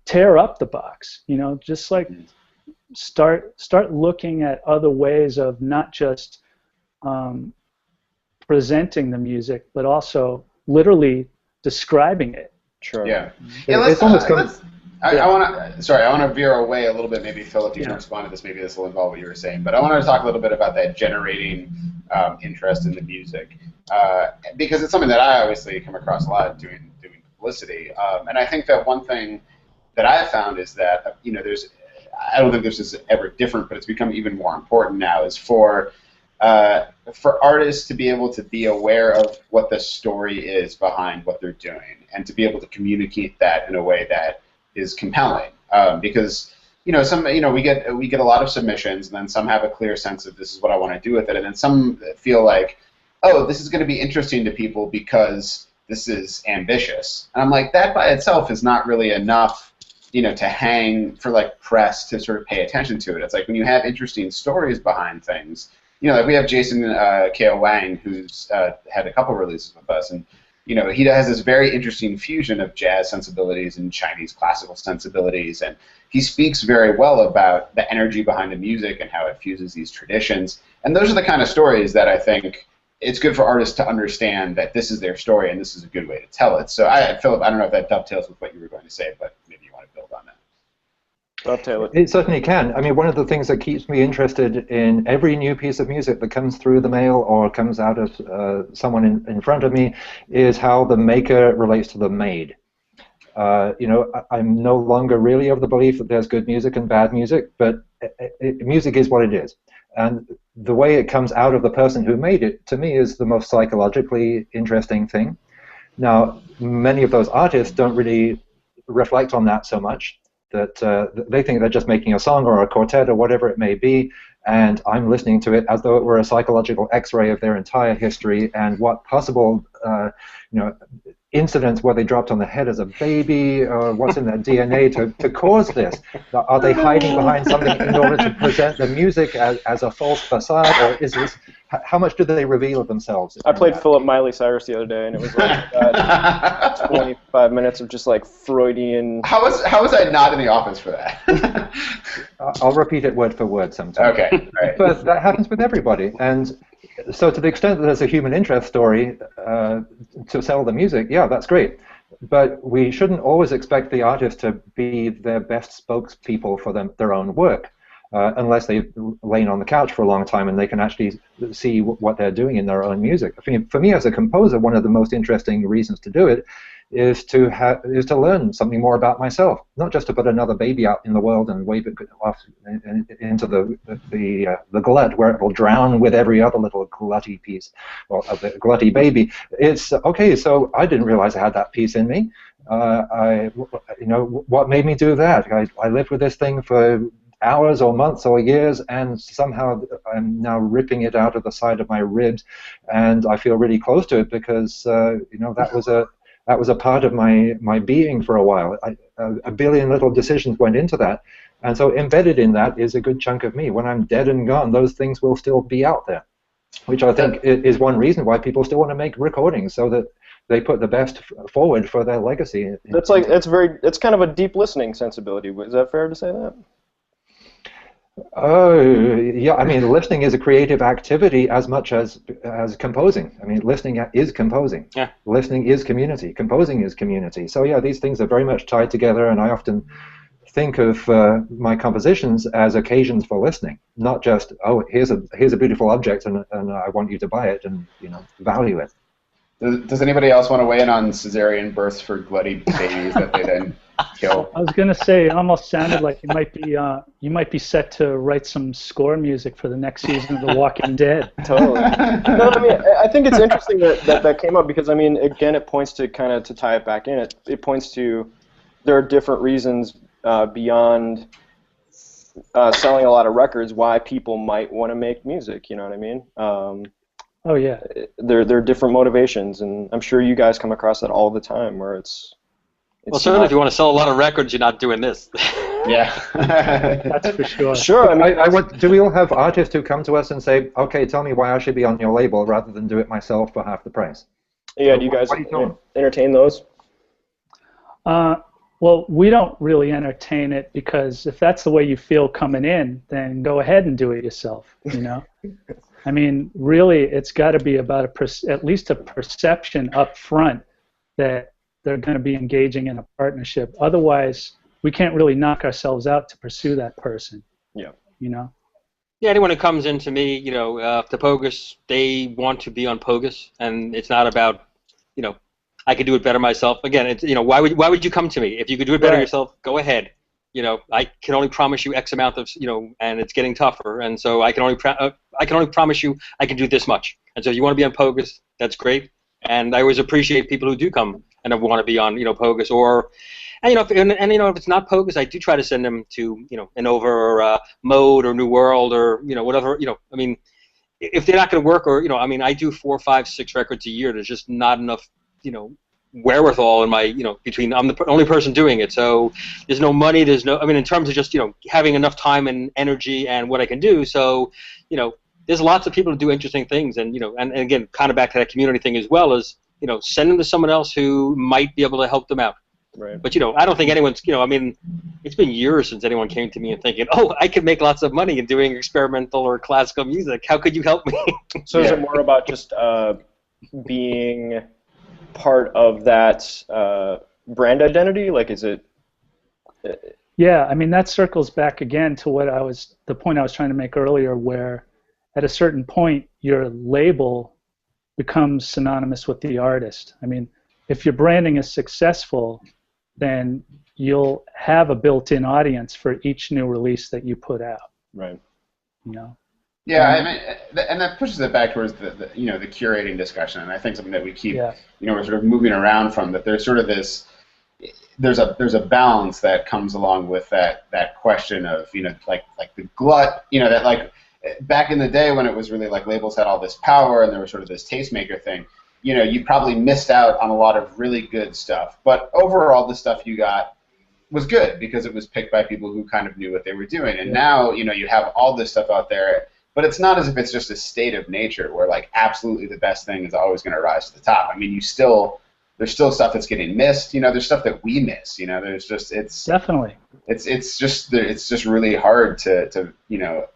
tear up the box. Just like start looking at other ways of not just presenting the music, but also literally describing it. Sure. Yeah. I want to veer away a little bit. Maybe Philip, you can respond to this. Maybe this will involve what you were saying. But I wanted to talk a little bit about that generating interest in the music, because it's something that I obviously come across a lot doing publicity. And I think that one thing that I have found is that I don't think this is ever different, but it's become even more important now, is for artists to be able to be aware of what the story is behind what they're doing, and to be able to communicate that in a way that is compelling, because we get a lot of submissions, and then some have a clear sense of this is what I want to do with it, and then some feel like, oh, this is going to be interesting to people because this is ambitious, and I'm like, that by itself is not really enough, to hang for like press to sort of pay attention to it. It's like when you have interesting stories behind things, like we have Jason K.O. Wang, who's had a couple releases with us, and he has this very interesting fusion of jazz sensibilities and Chinese classical sensibilities, and he speaks very well about the energy behind the music and how it fuses these traditions. And those are the kind of stories that I think it's good for artists to understand that this is their story and this is a good way to tell it. So, Philip, I don't know if that dovetails with what you were going to say, but maybe you want to build on that. Dovetail it. It certainly can. I mean, one of the things that keeps me interested in every new piece of music that comes through the mail or comes out of someone in front of me is how the maker relates to the made. I'm no longer really of the belief that there's good music and bad music, but music is what it is. And the way it comes out of the person who made it, to me, is the most psychologically interesting thing. Now, many of those artists don't really reflect on that so much, that they think they're just making a song or a quartet or whatever it may be, and I'm listening to it as though it were a psychological X-ray of their entire history and what possible incidents where they dropped on the head as a baby, or what's in their DNA to cause this? Are they hiding behind something in order to present the music as a false facade, or is this, how much do they reveal of themselves? I played Philip Miley Cyrus the other day, and it was like 25 minutes of just like Freudian. How was I not in the office for that? I'll repeat it word for word sometime. Okay, right. But that happens with everybody, and so to the extent that there's a human interest story to sell the music, yeah, that's great. But we shouldn't always expect the artist to be their best spokespeople for their own work, unless they've lain on the couch for a long time and they can actually see what they're doing in their own music. For me as a composer, one of the most interesting reasons to do it is to learn something more about myself, not just to put another baby out in the world and wave it off into the glut where it will drown with every other little glutty piece, or the glutty baby. It's okay. So I didn't realize I had that piece in me. What made me do that? I lived with this thing for hours or months or years, and somehow I'm now ripping it out of the side of my ribs, and I feel really close to it because that was a part of my being for a while. A billion little decisions went into that, and so embedded in that is a good chunk of me. When I'm dead and gone, those things will still be out there, which I think is one reason why people still want to make recordings, so that they put the best forward for their legacy. It's kind of a deep listening sensibility. Is that fair to say that? Oh, yeah. I mean, listening is a creative activity as much as composing. I mean, listening is composing. Yeah. Listening is community. Composing is community. So yeah, these things are very much tied together, and I often think of my compositions as occasions for listening, not just, oh, here's a beautiful object and I want you to buy it and value it. Does anybody else want to weigh in on cesarean births for glutty babies that they then kill? I was gonna say, it almost sounded like you might be set to write some score music for the next season of The Walking Dead. Totally. No, I mean, I think it's interesting that came up because, I mean, again, it points to kind of, to tie it back in, it points to there are different reasons beyond selling a lot of records why people might want to make music. You know what I mean? Oh yeah. There are different motivations, and I'm sure you guys come across that all the time, where it's well, certainly if you want to sell a lot of records, you're not doing this. Yeah. That's for sure. Sure. I mean, do we all have artists who come to us and say, okay, tell me why I should be on your label rather than do it myself for half the price? Yeah, do you guys entertain those? Well, we don't really entertain it, because if that's the way you feel coming in, then go ahead and do it yourself, I mean, really, it's got to be about at least a perception up front that they're going to be engaging in a partnership. Otherwise, we can't really knock ourselves out to pursue that person. Yeah. Yeah, anyone who comes into me, to Pogus, they want to be on Pogus, and it's not about, I could do it better myself. Again, it's, why would you come to me? If you could do it better yourself, go ahead. I can only promise you X amount of, and it's getting tougher, and so I can only promise you I can do this much. And so if you want to be on Pogus, that's great. And I always appreciate people who do come and want to be on, Pogus, or, and if it's not Pogus, I do try to send them to, Innova or Mode or New World or, whatever, I mean, if they're not going to work, or, I mean, I do 4, 5, 6 records a year. There's just not enough, wherewithal in my, between, I'm the only person doing it, so there's no money, there's no, I mean, in terms of just, having enough time and energy and what I can do, so, there's lots of people who do interesting things, and, and again, kind of back to that community thing as well, as, send them to someone else who might be able to help them out. Right. But, I don't think anyone's, I mean, it's been years since anyone came to me and thinking, oh, I could make lots of money in doing experimental or classical music, how could you help me? So is it more about just being part of that brand identity? Like, is it? Yeah, I mean, that circles back again to the point I was trying to make earlier, where at a certain point your label becomes synonymous with the artist. I mean, if your branding is successful, then you'll have a built-in audience for each new release that you put out. Right. Yeah, I mean, and that pushes it back towards the curating discussion, and I think something that we keep, we're sort of moving around from, that there's sort of this, there's a balance that comes along with that question of, like the glut, that like back in the day when it was really like labels had all this power and there was sort of this tastemaker thing, you probably missed out on a lot of really good stuff. But overall, the stuff you got was good because it was picked by people who kind of knew what they were doing. And now, you have all this stuff out there, but it's not as if it's just a state of nature where like absolutely the best thing is always going to rise to the top. I mean, there's still stuff that's getting missed. There's stuff that we miss. There's just definitely it's just really hard to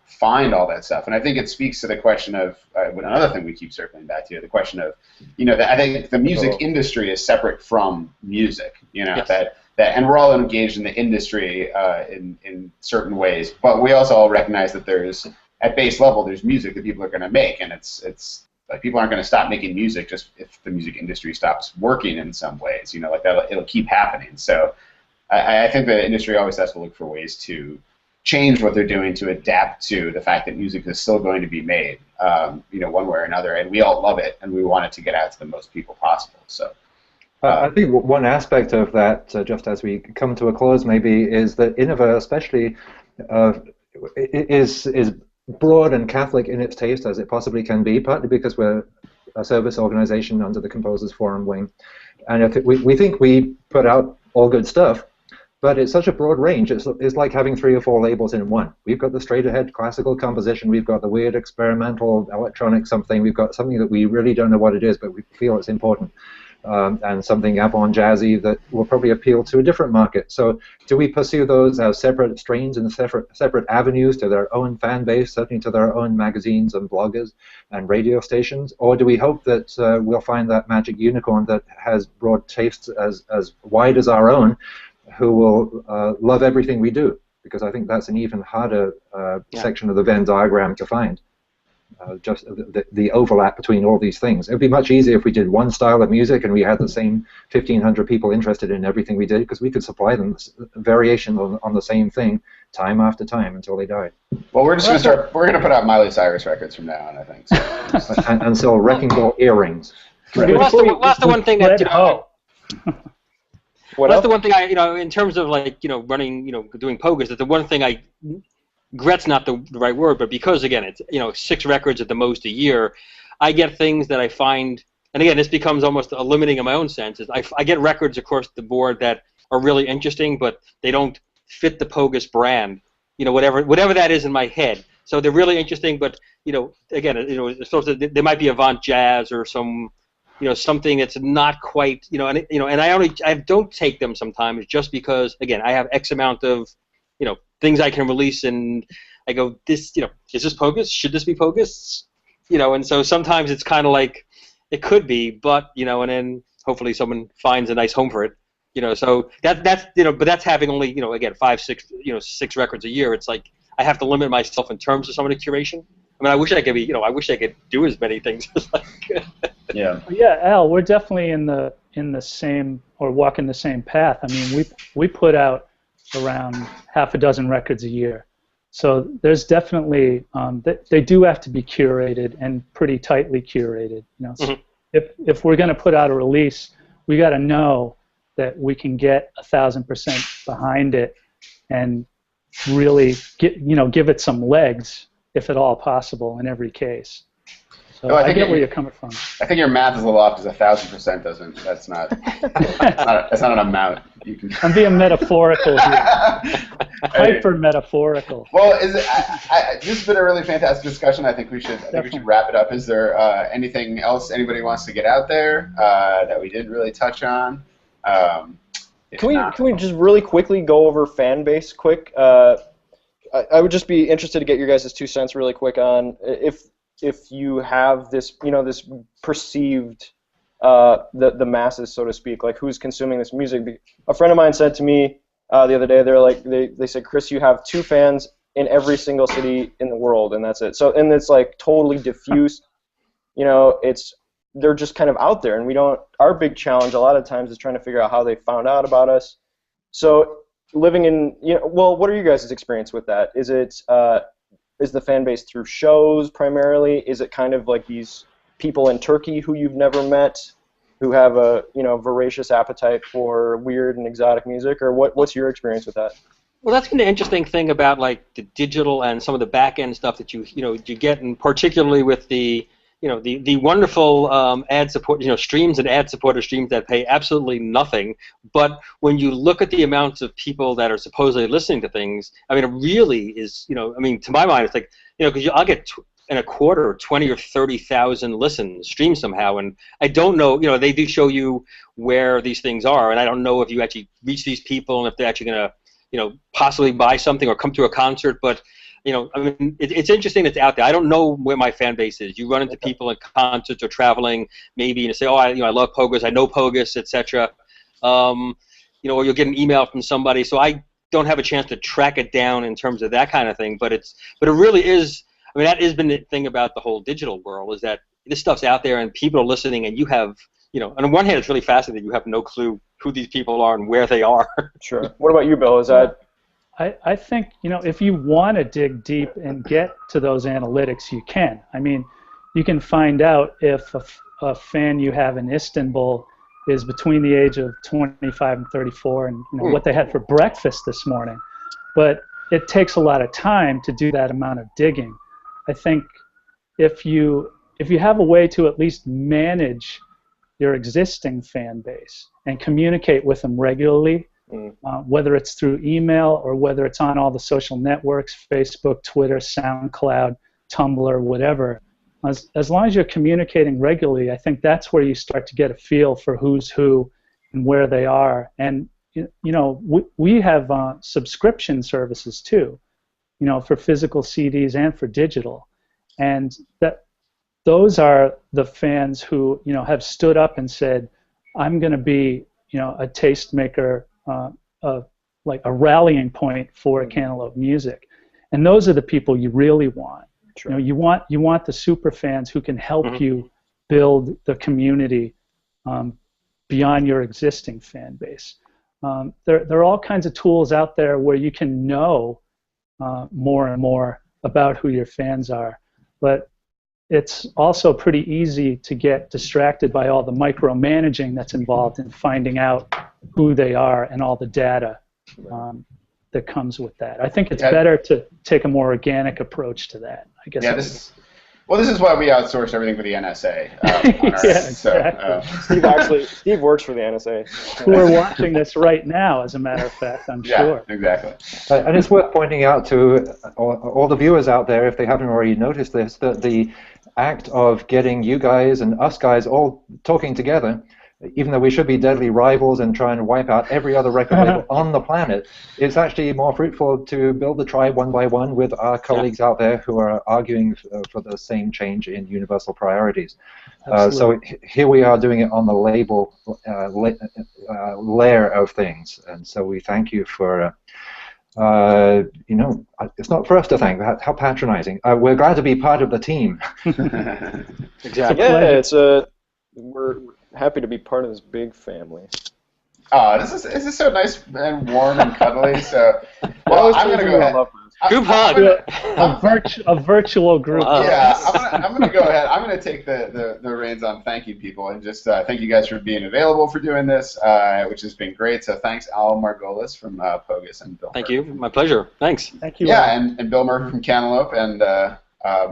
find all that stuff. And I think it speaks to the question of another thing we keep circling back to, the question of that I think the music industry is separate from music. Yes. That and we're all engaged in the industry in certain ways, but we also all recognize that there's at base level there's music that people are going to make, and it's like people aren't going to stop making music just if the music industry stops working in some ways. Like that it'll keep happening. So I think the industry always has to look for ways to change what they're doing to adapt to the fact that music is still going to be made, one way or another, and we all love it, and we want it to get out to the most people possible. So. I think one aspect of that, just as we come to a close, maybe, is that Innova, especially, is broad and Catholic in its taste as it possibly can be, partly because we're a service organization under the Composers Forum wing, and we think we put out all good stuff, but it's such a broad range. It's like having 3 or 4 labels in one. We've got the straight-ahead classical composition, we've got the weird experimental electronic something, we've got something that we really don't know what it is, but we feel it's important. And something avant-jazzy that will probably appeal to a different market. So do we pursue those as separate strains and separate avenues to their own fan base, certainly to their own magazines and bloggers and radio stations? Or do we hope that we'll find that magic unicorn that has broad tastes as wide as our own, who will love everything we do? Because I think that's an even harder section of the Venn diagram to find. Just the overlap between all these things. It would be much easier if we did one style of music and we had the same 1,500 people interested in everything we did, because we could supply them variation on the same thing time after time until they died. Well, we're just going to put out Miley Cyrus records from now on, I think. So. and sell wrecking ball earrings. Right. Well, that's the one thing that That's the one thing in terms of like running doing Pogus, that the one thing regret's not the right word, but because again it's 6 records at the most a year, I get things that I find, and again this becomes almost a limiting in my own sense. Is I get records across the board that are really interesting, but they don't fit the Pogus brand, whatever that is in my head. So they're really interesting, but again it's supposed to, they might be avant jazz or some something that's not quite and I don't take them sometimes just because again I have X amount of things I can release, and I go, is this Pogus? Should this be Pogus? And so sometimes it's kind of like, it could be, but, and then hopefully someone finds a nice home for it, so that's but that's having only, again, 5, 6, 6 records a year. It's like, I have to limit myself in terms of some of the curation. I mean, I wish I could be, I wish I could do as many things as Yeah. Yeah, Al, we're definitely in the same, or walking the same path. I mean, we put out around half a dozen records a year. So there's definitely, they do have to be curated and pretty tightly curated. So if we're going to put out a release, we got to know that we can get 1,000% behind it and really give it some legs, if at all possible, in every case. So no, I get where you're coming from. I think your math is a little off, because 1,000% doesn't. That's not. That's not an amount. You can. I'm being metaphorical here. Hyper metaphorical. Well, this has been a really fantastic discussion. I think we should wrap it up. Is there anything else anybody wants to get out there that we didn't really touch on? Can we just really quickly go over fan base quick? I would just be interested to get your guys' 2 cents really quick on if you have this, this perceived, the masses, so to speak, like who's consuming this music. A friend of mine said to me the other day, they said, Chris, you have 2 fans in every single city in the world, and that's it. So, and it's like totally diffuse. They're just kind of out there, and our big challenge a lot of times is trying to figure out how they found out about us. So living in, what are you guys' experience with that? Is the fan base through shows primarily? Is it kind of like these people in Turkey who you've never met, who have a voracious appetite for weird and exotic music, or what's your experience with that? Well, that's been the interesting thing about like the digital and some of the back end stuff that you get, and particularly with the the wonderful ad support, streams and ad-supported streams that pay absolutely nothing. But when you look at the amounts of people that are supposedly listening to things, I mean, it really is, to my mind, it's like, because I'll get in a quarter 20 or 30,000 listens streamed somehow, and I don't know, they do show you where these things are, and I don't know if you actually reach these people and if they're actually going to, possibly buy something or come to a concert, but I mean, it's interesting it's out there. I don't know where my fan base is. You run into people in concerts or traveling, maybe, and you say, oh, I love Pogus, I know Pogus, etc. Or you'll get an email from somebody. So I don't have a chance to track it down in terms of that kind of thing. But it really is. I mean, that has been the thing about the whole digital world, is that this stuff's out there and people are listening, and you have, on one hand, it's really fascinating. You have no clue who these people are and where they are. Sure. What about you, Bill? Is that? I think, if you want to dig deep and get to those analytics, you can. I mean, you can find out if a fan you have in Istanbul is between the age of 25 and 34 and what they had for breakfast this morning. But it takes a lot of time to do that amount of digging. I think if you have a way to at least manage your existing fan base and communicate with them regularly, whether it's through email or whether it's on all the social networks, Facebook, Twitter, SoundCloud, Tumblr, whatever, as long as you're communicating regularly, I think that's where you start to get a feel for who's who and where they are. And we have subscription services too, for physical CDs and for digital, and those are the fans who have stood up and said, I'm going to be a tastemaker, like a rallying point for Cantaloupe music, and those are the people you really want. Sure. You want the super fans who can help you build the community beyond your existing fan base. There are all kinds of tools out there where you can know more and more about who your fans are, but it's also pretty easy to get distracted by all the micromanaging that's involved in finding out who they are and all the data that comes with that. I think it's better to take a more organic approach to that, I guess. Yeah, this is why we outsource everything for the NSA. Exactly. Steve works for the NSA. Who are watching this right now, as a matter of fact, I'm sure. Yeah, exactly. And it's worth pointing out to all the viewers out there, if they haven't already noticed this, that the act of getting you guys and us guys all talking together, even though we should be deadly rivals and try and wipe out every other record label on the planet, it's actually more fruitful to build the tribe one by one with our colleagues out there who are arguing for the same change in universal priorities. So here we are doing it on the label layer of things, and so we thank you for it's not for us to thank. How patronizing. We're glad to be part of the team. Exactly. Yeah, we're happy to be part of this big family. Oh, this is so nice and warm and cuddly. So, well, I'm gonna go ahead. Group hug. A virtual group. Yeah, I'm gonna go ahead. I'm gonna take the reins on thanking people and just thank you guys for being available for doing this, which has been great. So thanks, Al Margolis from Pogus and Bill. Thank you. My pleasure. Thanks. Thank you. Yeah, and Bill Murphy from Cantaloupe, and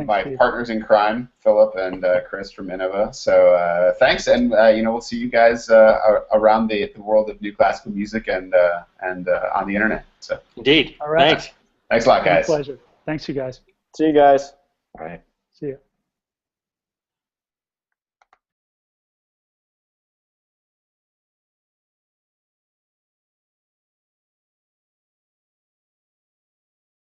my partners in crime, Philip and Chris from Innova. So thanks, and we'll see you guys around the world of new classical music and on the internet. So indeed. All right. Thanks. Thanks a lot, guys. My pleasure. Thanks, you guys. See you guys. All right. See you.